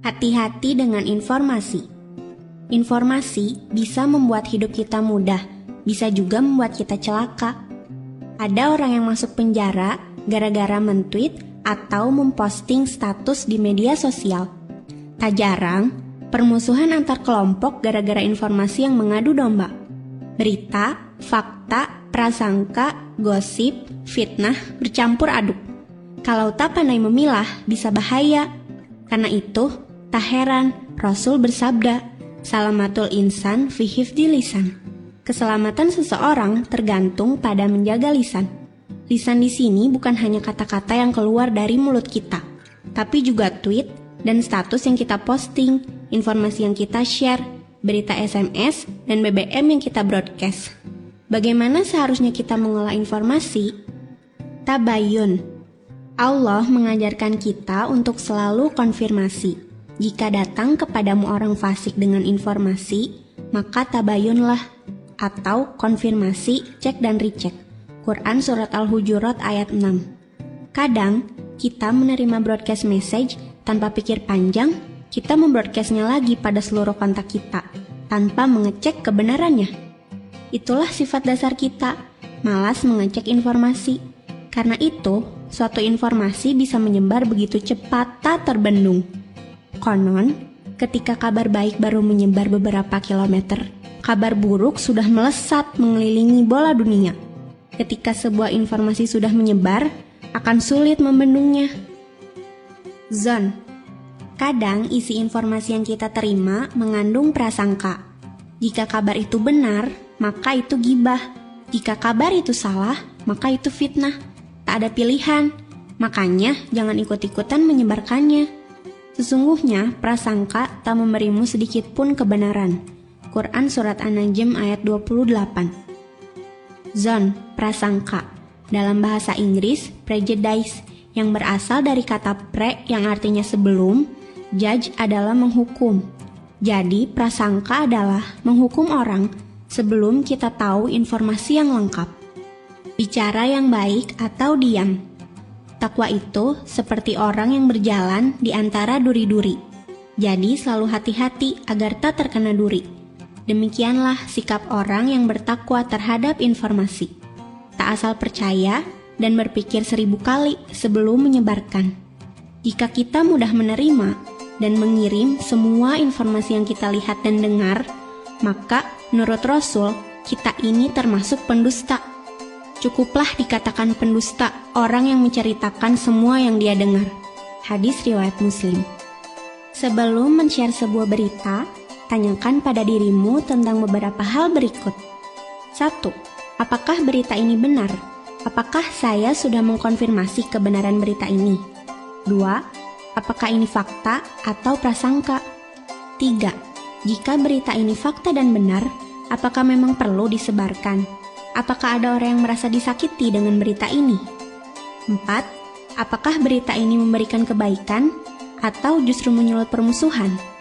Hati-hati dengan informasi. Informasi bisa membuat hidup kita mudah, bisa juga membuat kita celaka. Ada orang yang masuk penjara gara-gara mentweet atau memposting status di media sosial. Tak jarang, permusuhan antar kelompok gara-gara informasi yang mengadu domba. Berita, fakta, prasangka, gosip, fitnah bercampur aduk. Kalau tak pandai memilah, bisa bahaya. Karena itu, tak heran Rasul bersabda, "Salamatul insan fi hifdzi lisan." Keselamatan seseorang tergantung pada menjaga lisan. Lisan di sini bukan hanya kata-kata yang keluar dari mulut kita, tapi juga tweet dan status yang kita posting, informasi yang kita share, berita SMS, dan BBM yang kita broadcast. Bagaimana seharusnya kita mengolah informasi? Tabayun. Allah mengajarkan kita untuk selalu konfirmasi. Jika datang kepadamu orang fasik dengan informasi, maka tabayunlah, atau konfirmasi, cek dan recheck. Quran Surat Al-Hujurat ayat 6. Kadang, kita menerima broadcast message tanpa pikir panjang, kita membroadcastnya lagi pada seluruh kontak kita, tanpa mengecek kebenarannya. Itulah sifat dasar kita, malas mengecek informasi. Karena itu, suatu informasi bisa menyebar begitu cepat tak terbendung. Konon, ketika kabar baik baru menyebar beberapa kilometer, kabar buruk sudah melesat mengelilingi bola dunia. Ketika sebuah informasi sudah menyebar, akan sulit membendungnya. Zon. Kadang isi informasi yang kita terima mengandung prasangka. Jika kabar itu benar, maka itu gibah. Jika kabar itu salah, maka itu fitnah. Tak ada pilihan, makanya jangan ikut-ikutan menyebarkannya. Sesungguhnya prasangka tak memberimu sedikit pun kebenaran. Quran Surat An-Najm ayat 28. Zon, prasangka. Dalam bahasa Inggris, prejudice, yang berasal dari kata pre yang artinya sebelum, judge adalah menghukum. Jadi, prasangka adalah menghukum orang sebelum kita tahu informasi yang lengkap. Bicara yang baik atau diam. Takwa itu seperti orang yang berjalan di antara duri-duri. Jadi selalu hati-hati agar tak terkena duri. Demikianlah sikap orang yang bertakwa terhadap informasi. Tak asal percaya dan berpikir 1000 kali sebelum menyebarkan. Jika kita mudah menerima dan mengirim semua informasi yang kita lihat dan dengar, maka menurut Rasul, kita ini termasuk pendusta. Cukuplah dikatakan pendusta orang yang menceritakan semua yang dia dengar. Hadis riwayat Muslim. Sebelum men-share sebuah berita, tanyakan pada dirimu tentang beberapa hal berikut. 1. Apakah berita ini benar? Apakah saya sudah mengkonfirmasi kebenaran berita ini? 2. Apakah ini fakta atau prasangka? 3. Jika berita ini fakta dan benar, apakah memang perlu disebarkan? Apakah ada orang yang merasa disakiti dengan berita ini? 4. Apakah berita ini memberikan kebaikan atau justru menyulut permusuhan?